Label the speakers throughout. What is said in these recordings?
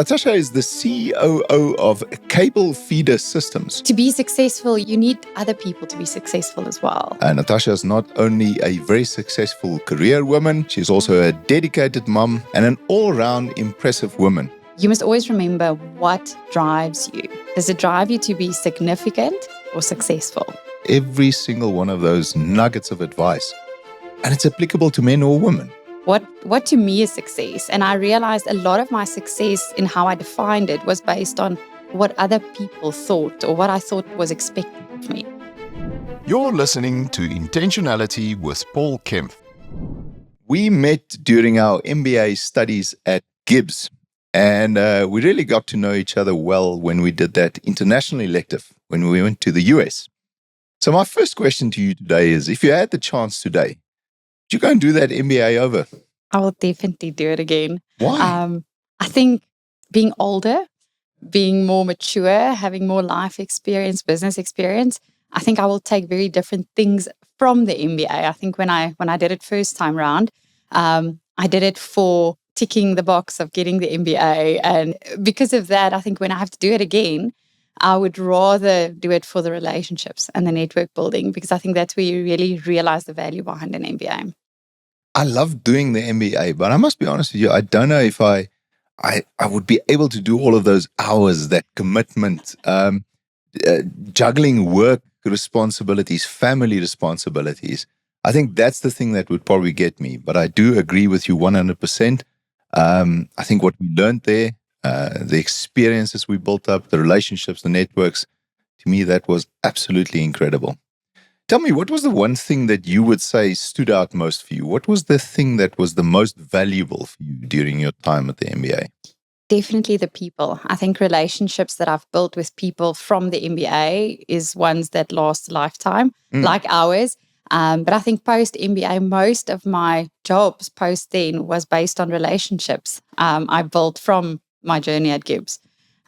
Speaker 1: Natasha is the COO of Cable Feeder Systems.
Speaker 2: To be successful, you need other people to be successful as well.
Speaker 1: Natasha is not only a very successful career woman, she's also a dedicated mom and an all-round impressive woman.
Speaker 2: You must always remember what drives you. Does it drive you to be significant or successful?
Speaker 1: Every single one of those nuggets of advice. And it's applicable to men or women.
Speaker 2: What to me is success? And I realized a lot of my success in how I defined it was based on what other people thought or what I thought was expected of me.
Speaker 3: You're listening to Intentionality with Paul Kempf.
Speaker 1: We met during our MBA studies at Gibbs, and we really got to know each other well when we did that international elective, when we went to the US. So my first question to you today is, if you had the chance today, would you go and do that MBA over?
Speaker 2: I will definitely do it again.
Speaker 1: Why?
Speaker 2: I think being older, being more mature, having more life experience, business experience, I think I will take very different things from the MBA. I think when I did it first time round, I did it for ticking the box of getting the MBA. And because of that, I think when I have to do it again, I would rather do it for the relationships and the network building, because I think that's where you really realize the value behind an MBA.
Speaker 1: I love doing the MBA, but I must be honest with you, I don't know if I would be able to do all of those hours, that commitment, juggling work responsibilities, family responsibilities. I think that's the thing that would probably get me. But I do agree with you 100%. I think what we learned there, the experiences we built up, the relationships, the networks, to me, that was absolutely incredible. Tell me, what was the one thing that you would say stood out most for you? What was the thing that was the most valuable for you during your time at the MBA?
Speaker 2: Definitely the people. I think relationships that I've built with people from the MBA is ones that last a lifetime, like ours. But I think post MBA, most of my jobs post then was based on relationships I built from my journey at Gibbs.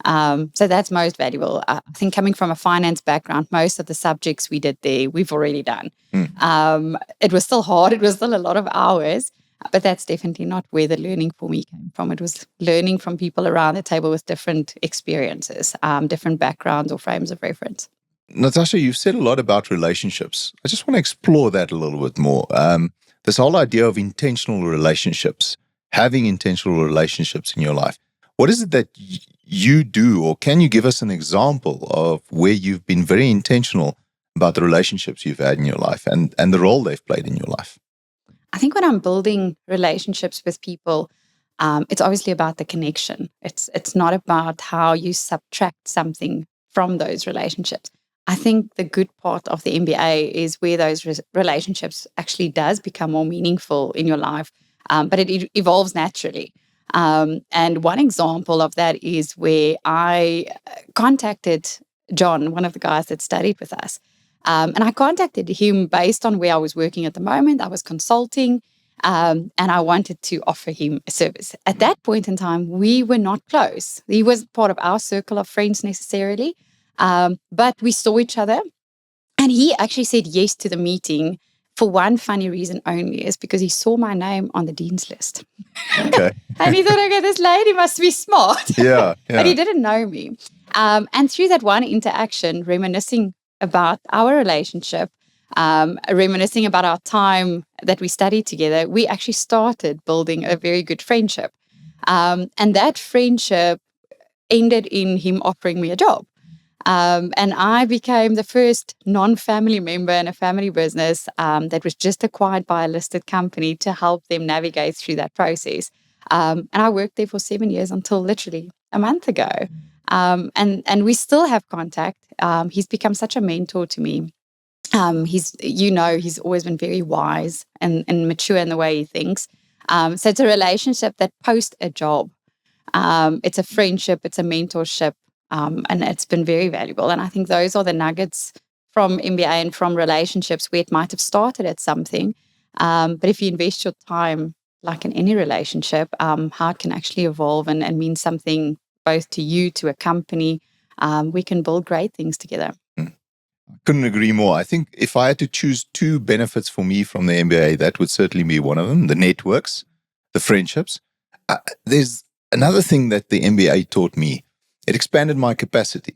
Speaker 2: So that's most valuable. I think coming from a finance background, most of the subjects we did there, we've already done. It was still hard. It was still a lot of hours. But that's definitely not where the learning for me came from. It was learning from people around the table with different experiences, different backgrounds or frames of reference.
Speaker 1: Natasha, you've said a lot about relationships. I just want to explore that a little bit more. This whole idea of intentional relationships, having intentional relationships in your life. What is it that you do, or can you give us an example of where you've been very intentional about the relationships you've had in your life and the role they've played in your life?
Speaker 2: I think when I'm building relationships with people, it's obviously about the connection. It's not about how you subtract something from those relationships. I think the good part of the MBA is where those relationships actually does become more meaningful in your life, but it evolves naturally. And one example of that is where I contacted John, one of the guys that studied with us. And I contacted him based on where I was working at the moment. I was consulting, and I wanted to offer him a service. At that point in time, we were not close. He was part of our circle of friends necessarily, but we saw each other. And he actually said yes to the meeting for one funny reason only, is because he saw my name on the dean's list.
Speaker 1: Okay.
Speaker 2: And he thought, okay, this lady must be smart.
Speaker 1: Yeah.
Speaker 2: But he didn't know me. And through that one interaction, reminiscing about our relationship, reminiscing about our time that we studied together, we actually started building a very good friendship. And that friendship ended in him offering me a job. And I became the first non-family member in a family business that was just acquired by a listed company to help them navigate through that process. And I worked there for 7 years until literally a month ago. And we still have contact. He's become such a mentor to me. He's always been very wise and mature in the way he thinks. So it's a relationship that post a job. It's a friendship, it's a mentorship, and it's been very valuable. And I think those are the nuggets from MBA and from relationships where it might have started at something. But if you invest your time, like in any relationship, how it can actually evolve and mean something both to you, to a company, we can build great things together.
Speaker 1: Couldn't agree more. I think if I had to choose two benefits for me from the MBA, that would certainly be one of them, the networks, the friendships. There's another thing that the MBA taught me, it expanded my capacity.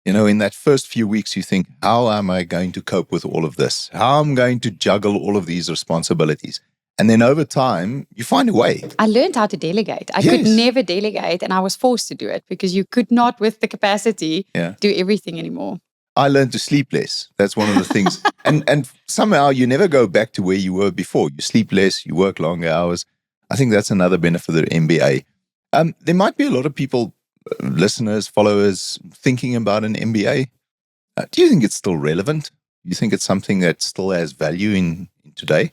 Speaker 1: In that first few weeks, you think, how am I going to cope with all of this? How am I going to juggle all of these responsibilities? And then over time, you find a way.
Speaker 2: I learned how to delegate. I could never delegate, and I was forced to do it because you could not, with the capacity, do everything anymore.
Speaker 1: I learned to sleep less. That's one of the things. and somehow you never go back to where you were before. You sleep less, you work longer hours. I think that's another benefit of the MBA. There might be a lot of people, listeners, followers, thinking about an MBA. Do you think it's still relevant? Do you think it's something that still has value in today?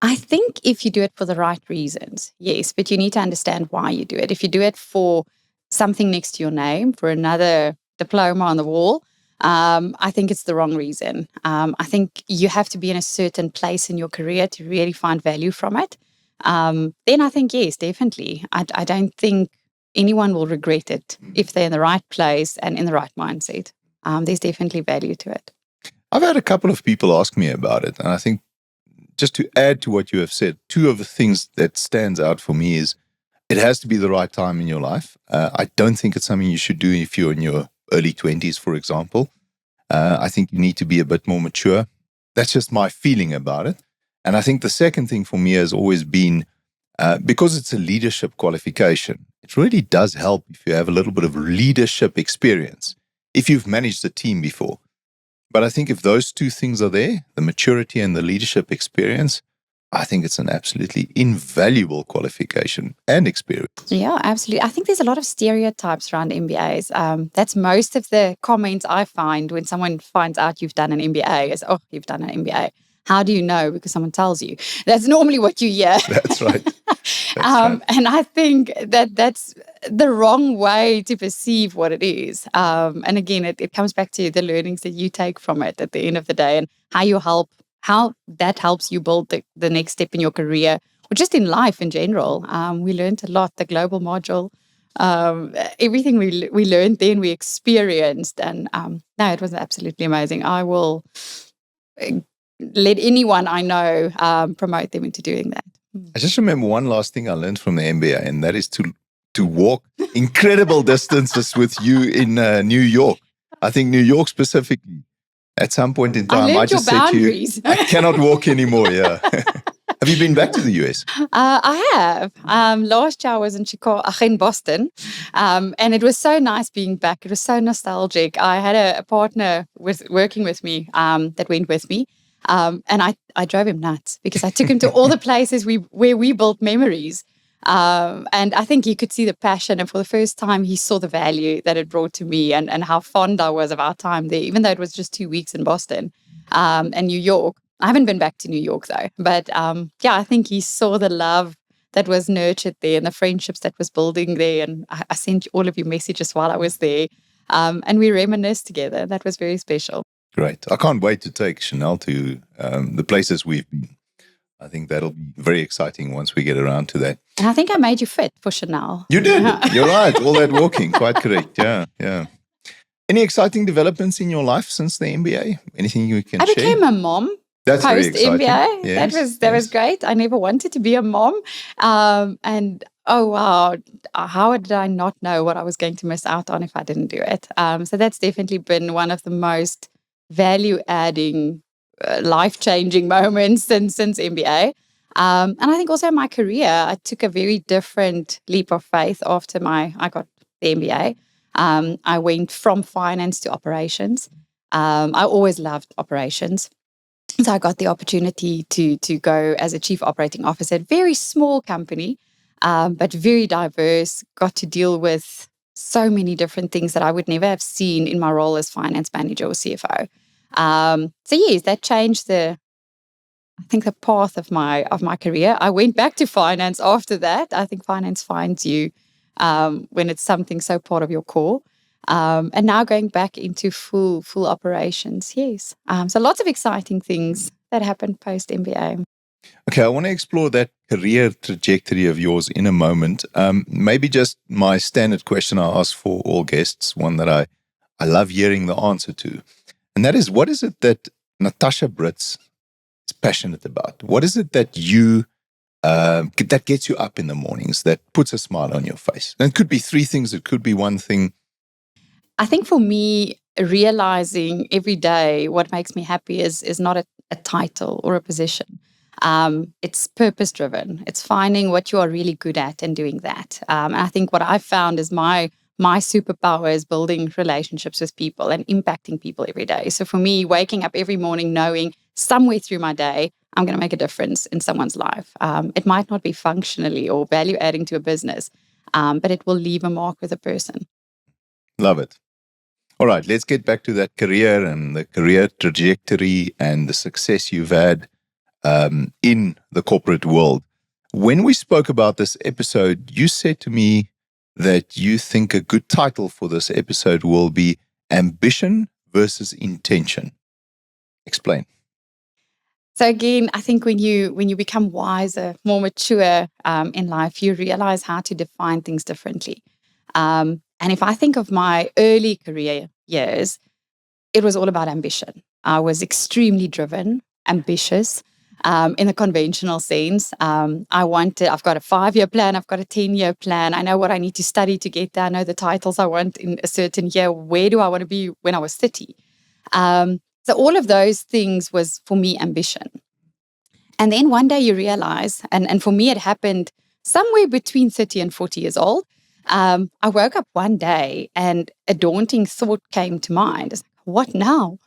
Speaker 2: I think if you do it for the right reasons, yes, but you need to understand why you do it. If you do it for something next to your name, for another diploma on the wall, I think it's the wrong reason. I think you have to be in a certain place in your career to really find value from it. Then I think, yes, definitely. I don't think anyone will regret it if they're in the right place and in the right mindset. There's definitely value to it.
Speaker 1: I've had a couple of people ask me about it, and I think just to add to what you have said, two of the things that stands out for me is it has to be the right time in your life. I don't think it's something you should do if you're in your early 20s, for example. I think you need to be a bit more mature. That's just my feeling about it. And I think the second thing for me has always been, because it's a leadership qualification, it really does help if you have a little bit of leadership experience, if you've managed a team before. But I think if those two things are there, the maturity and the leadership experience, I think it's an absolutely invaluable qualification and experience.
Speaker 2: Yeah, absolutely. I think there's a lot of stereotypes around MBAs. That's most of the comments I find when someone finds out you've done an MBA is, oh, you've done an MBA. How do you know? Because someone tells you. That's normally what you hear.
Speaker 1: That's right. That's right.
Speaker 2: And I think that-that's the wrong way to perceive what it is. And again, it comes back to the learnings that you take from it at the end of the day and how that helps you build the next step in your career or just in life in general. We learned a lot, the global module, everything we learned then, we experienced. And no, it was absolutely amazing. I will let anyone I know promote them into doing that.
Speaker 1: I just remember one last thing I learned from the MBA, and that is to walk incredible distances with you in New York. I think New York specifically. At some point in time, I just said to you, I cannot walk anymore. Yeah. Have you been back to the US?
Speaker 2: I have. Last year I was in Boston, and it was so nice being back. It was so nostalgic. I had a partner working with me that went with me, and I drove him nuts because I took him to all the places where we built memories. And I think you could see the passion. And for the first time, he saw the value that it brought to me and how fond I was of our time there, even though it was just 2 weeks in Boston and New York. I haven't been back to New York, though. But yeah, I think he saw the love that was nurtured there and the friendships that was building there. And I sent all of you messages while I was there. And we reminisced together. That was very special.
Speaker 1: Great. I can't wait to take Chanel to the places we've been. I think that'll be very exciting once we get around to that.
Speaker 2: And I think I made you fit for Chanel.
Speaker 1: You did. You're right. All that walking. Quite correct. Yeah. Yeah. Any exciting developments in your life since the MBA? Anything you can share?
Speaker 2: I became a mom.
Speaker 1: That's
Speaker 2: post
Speaker 1: very exciting.
Speaker 2: MBA.
Speaker 1: Yes,
Speaker 2: that was great. I never wanted to be a mom. And oh wow, how did I not know what I was going to miss out on if I didn't do it? So that's definitely been one of the most value-adding, life-changing moments since MBA. And I think also in my career, I took a very different leap of faith after I got the MBA. I went from finance to operations. I always loved operations. So I got the opportunity to go as a chief operating officer at a very small company, but very diverse, got to deal with so many different things that I would never have seen in my role as finance manager or CFO. So yes, that changed the path of my career. I went back to finance after that. I think finance finds you when it's something so part of your core. And now going back into full operations. Yes. So lots of exciting things that happened post MBA.
Speaker 1: Okay, I want to explore that career trajectory of yours in a moment. Maybe just my standard question I ask for all guests, one that I love hearing the answer to. And that is, what is it that Natasha Brits is passionate about? What is it that you that gets you up in the mornings, that puts a smile on your face? And it could be three things. It could be one thing.
Speaker 2: I think for me, realizing every day what makes me happy is not a title or a position. It's purpose driven. It's finding what you are really good at and doing that. And I think what I've found is my superpower is building relationships with people and impacting people every day. So for me, waking up every morning knowing somewhere through my day, I'm going to make a difference in someone's life. It might not be functionally or value adding to a business, but it will leave a mark with a person.
Speaker 1: Love it. All right, let's get back to that career and the career trajectory and the success you've had in the corporate world. When we spoke about this episode, you said to me that you think a good title for this episode will be Ambition versus Intention. Explain.
Speaker 2: So again, I think when you become wiser, more mature in life, you realize how to define things differently. And if I think of my early career years, it was all about ambition. I was extremely driven, ambitious, in the conventional sense. I've got a 5-year plan, I've got a 10-year plan. I know what I need to study to get there. I know the titles I want in a certain year. Where do I want to be when I was 30? So all of those things was for me ambition. And then one day you realize, and for me it happened somewhere between 30 and 40 years old. I woke up one day and a daunting thought came to mind. It's like, what now?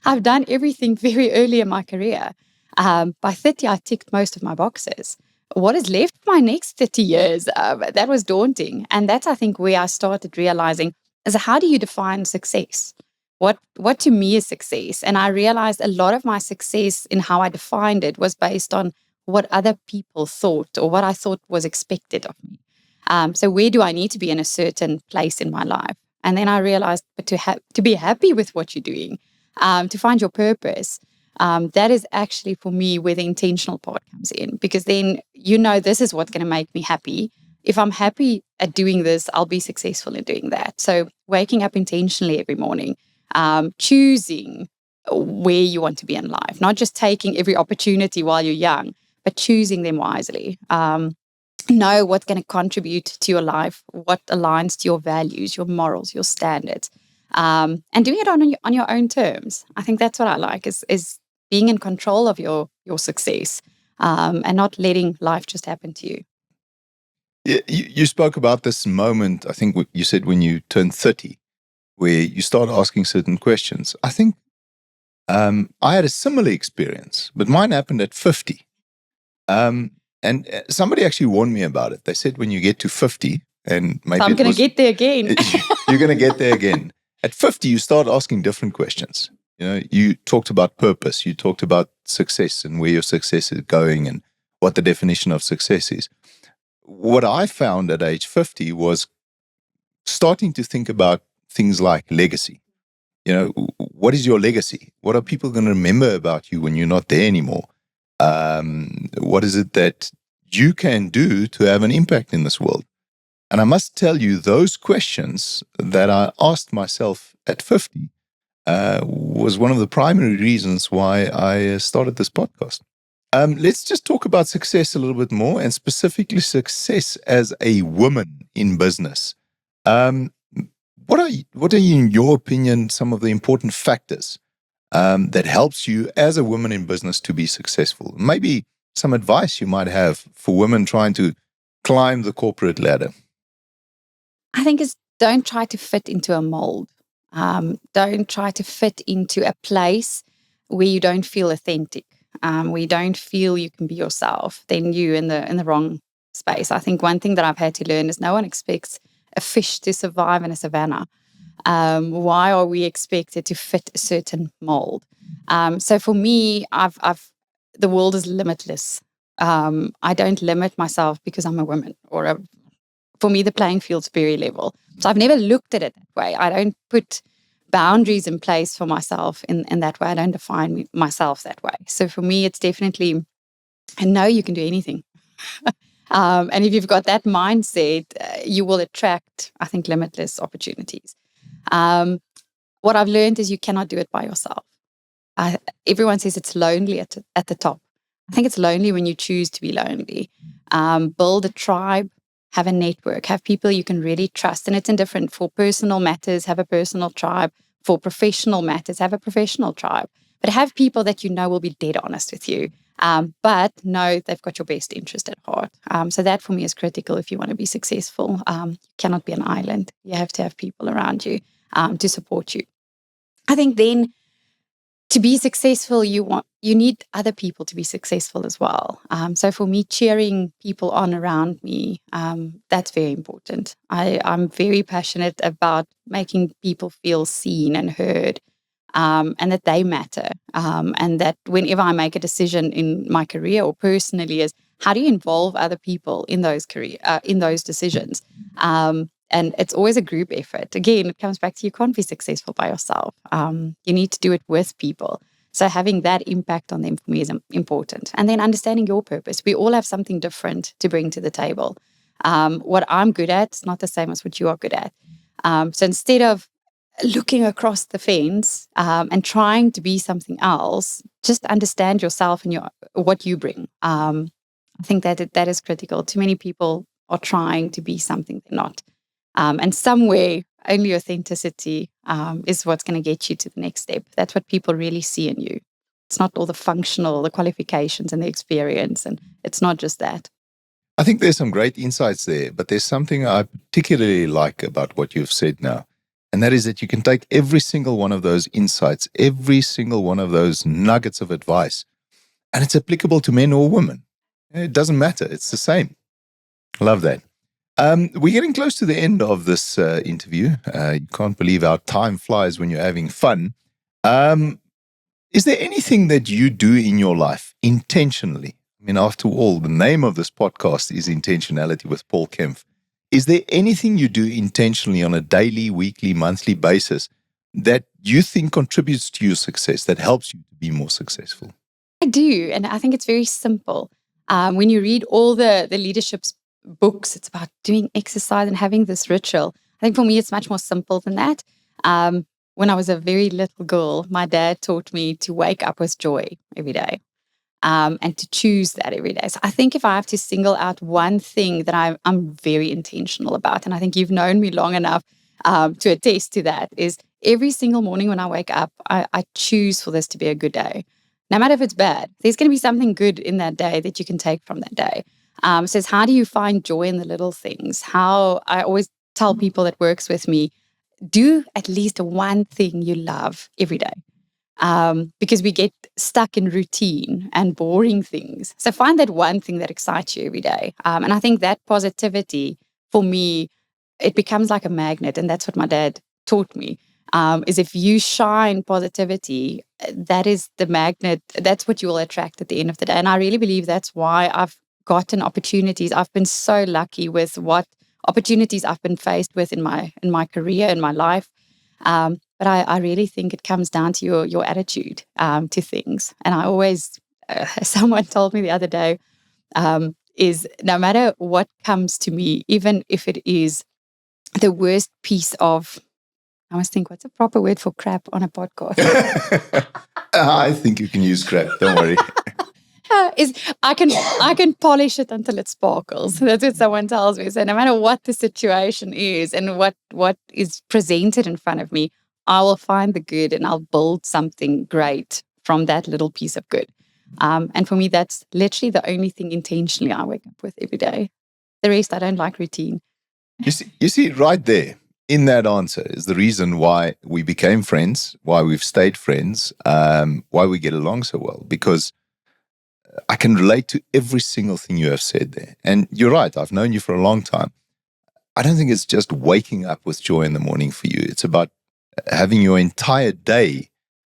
Speaker 2: I've done everything very early in my career. By 30, I ticked most of my boxes. What is left for my next 30 years? That was daunting. And that's, I think, where I started realizing is how do you define success? What to me is success? And I realized a lot of my success in how I defined it was based on what other people thought or what I thought was expected of me. So where do I need to be in a certain place in my life? And then I realized, but to be happy with what you're doing, to find your purpose, that is actually for me where the intentional part comes in. Because then this is what's going to make me happy. If I'm happy at doing this, I'll be successful in doing that. So waking up intentionally every morning, choosing where you want to be in life, not just taking every opportunity while you're young, but choosing them wisely. Know what's going to contribute to your life, what aligns to your values, your morals, your standards, and doing it on your own terms. I think that's what I like is being in control of your success, and not letting life just happen to you.
Speaker 1: Yeah, you spoke about this moment, I think you said when you turned 30, where you start asking certain questions. I think I had a similar experience, but mine happened at 50. And somebody actually warned me about it. They said when you get to 50, and maybe
Speaker 2: So I'm going to get there again.
Speaker 1: You're going to get there again. At 50, you start asking different questions. You talked about purpose. You talked about success and where your success is going and what the definition of success is. What I found at age 50 was starting to think about things like legacy. What is your legacy? What are people going to remember about you when you're not there anymore? What is it that you can do to have an impact in this world? And I must tell you, those questions that I asked myself at 50 was one of the primary reasons why I started this podcast. Let's just talk about success a little bit more, and specifically success as a woman in business. What are, in your opinion, some of the important factors that helps you as a woman in business to be successful? Maybe some advice you might have for women trying to climb the corporate ladder.
Speaker 2: I think it's don't try to fit into a mold. Don't try to fit into a place where you don't feel authentic, where you don't feel you can be yourself. Then you're in the wrong space. I think one thing that I've had to learn is no one expects a fish to survive in a savanna. Why are we expected to fit a certain mold? So for me, the world is limitless. I don't limit myself because I'm a woman for me, the playing field's very level. So I've never looked at it that way. I don't put boundaries in place for myself in that way. I don't define myself that way. So for me, it's definitely, I know you can do anything. And if you've got that mindset, you will attract, I think, limitless opportunities. What I've learned is you cannot do it by yourself. Everyone says it's lonely at the top. I think it's lonely when you choose to be lonely. Build a tribe, have a network, have people you can really trust. And it's indifferent. For personal matters, have a personal tribe. For professional matters, have a professional tribe. But have people that you know will be dead honest with you. But know they've got your best interest at heart. So that for me is critical if you want to be successful. You cannot be an island. You have to have people around you to support you. I think then to be successful, you need other people to be successful as well. So for me, cheering people on around me, that's very important. I'm very passionate about making people feel seen and heard, and that they matter. And that whenever I make a decision in my career or personally, is how do you involve other people in those decisions? And it's always a group effort. Again, it comes back to you can't be successful by yourself. You need to do it with people. So having that impact on them for me is important. And then understanding your purpose. We all have something different to bring to the table. What I'm good at is not the same as what you are good at. So instead of looking across the fence and trying to be something else, just understand yourself and what you bring. I think that is critical. Too many people are trying to be something they're not. And somewhere, only authenticity is what's going to get you to the next step. That's what people really see in you. It's not all the qualifications and the experience. And it's not just that.
Speaker 1: I think there's some great insights there, but there's something I particularly like about what you've said now. And that is that you can take every single one of those insights, every single one of those nuggets of advice, and it's applicable to men or women. It doesn't matter. It's the same. Love that. We're getting close to the end of this interview. You can't believe how time flies when you're having fun. Is there anything that you do in your life intentionally? I mean, after all, the name of this podcast is Intentionality with Paul Kempf. Is there anything you do intentionally on a daily, weekly, monthly basis that you think contributes to your success, that helps you to be more successful?
Speaker 2: I do. And I think it's very simple. When you read all the leadership books, it's about doing exercise and having this ritual. I think for me, it's much more simple than that. When I was a very little girl, my dad taught me to wake up with joy every day. And to choose that every day. So I think if I have to single out one thing that I'm very intentional about, and I think you've known me long enough to attest to that, is every single morning when I wake up, I choose for this to be a good day. No matter if it's bad, there's going to be something good in that day that you can take from that day. So it's how do you find joy in the little things? How I always tell people that works with me, do at least one thing you love every day. Because we get stuck in routine and boring things. So find that one thing that excites you every day. And I think that positivity, for me, it becomes like a magnet. And that's what my dad taught me, is if you shine positivity, that is the magnet. That's what you will attract at the end of the day. And I really believe that's why I've gotten opportunities. I've been so lucky with what opportunities I've been faced with in my career, in my life. But I really think it comes down to your attitude to things. And I always, someone told me the other day, is no matter what comes to me, even if it is the worst piece of, I must think, what's a proper word for crap on a podcast?
Speaker 1: I think you can use crap. Don't worry.
Speaker 2: Is I can polish it until it sparkles. That's what someone tells me. So no matter what the situation is and what is presented in front of me, I will find the good and I'll build something great from that little piece of good. And for me, that's literally the only thing intentionally I wake up with every day. The rest, I don't like routine.
Speaker 1: You see, right there in that answer is the reason why we became friends, why we've stayed friends, why we get along so well, because I can relate to every single thing you have said there. And you're right, I've known you for a long time. I don't think it's just waking up with joy in the morning for you. It's about having your entire day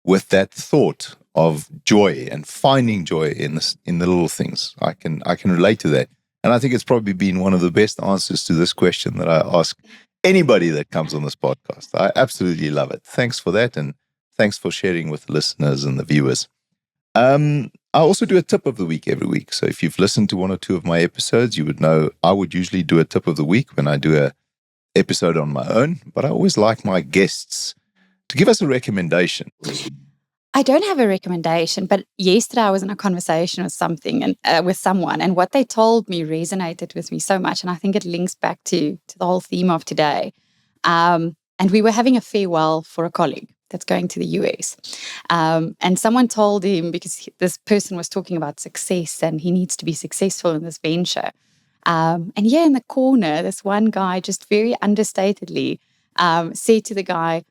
Speaker 1: with that thought of joy and finding joy in the little things. I can relate to that. And I think it's probably been one of the best answers to this question that I ask anybody that comes on this podcast. I absolutely love it. Thanks for that. And thanks for sharing with the listeners and the viewers. I also do a tip of the week every week. So if you've listened to one or two of my episodes, you would know I would usually do a tip of the week when I do a episode on my own, but I always like my guests to give us a recommendation.
Speaker 2: I don't have a recommendation, but yesterday I was in a conversation with with someone, and what they told me resonated with me so much, and I think it links back to the whole theme of today. And we were having a farewell for a colleague that's going to the US, and someone told him, because this person was talking about success and he needs to be successful in this venture. And here in the corner, this one guy just very understatedly said to the guy,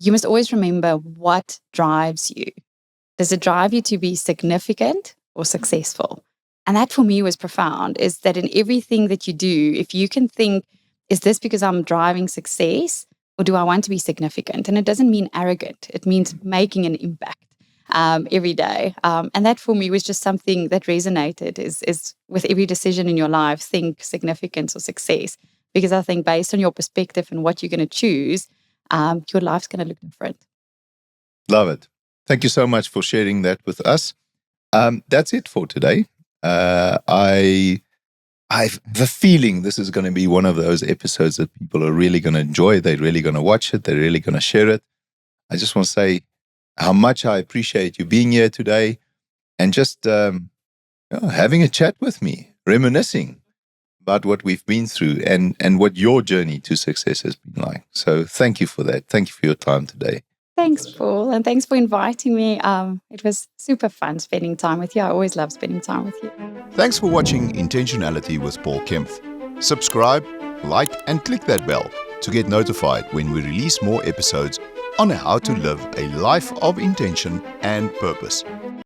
Speaker 2: "You must always remember what drives you. Does it drive you to be significant or successful?" And that for me was profound, is that in everything that you do, if you can think, is this because I'm driving success or do I want to be significant? And it doesn't mean arrogant. It means making an impact every day. And that for me was just something that resonated is with every decision in your life, think significance or success. Because I think based on your perspective and what you're going to choose, your life's going to look different.
Speaker 1: Love it. Thank you so much for sharing that with us. That's it for today. I have a feeling this is going to be one of those episodes that people are really going to enjoy. They're really going to watch it. They're really going to share it. I just want to say how much I appreciate you being here today and just having a chat with me, reminiscing about what we've been through and what your journey to success has been like. So thank you for that. Thank you for your time today.
Speaker 2: Thanks, Paul, and thanks for inviting me. It was super fun spending time with you. I always love spending time with you.
Speaker 3: Thanks for watching Intentionality with Paul Kempf. Subscribe, like, and click that bell to get notified when we release more episodes on how to live a life of intention and purpose.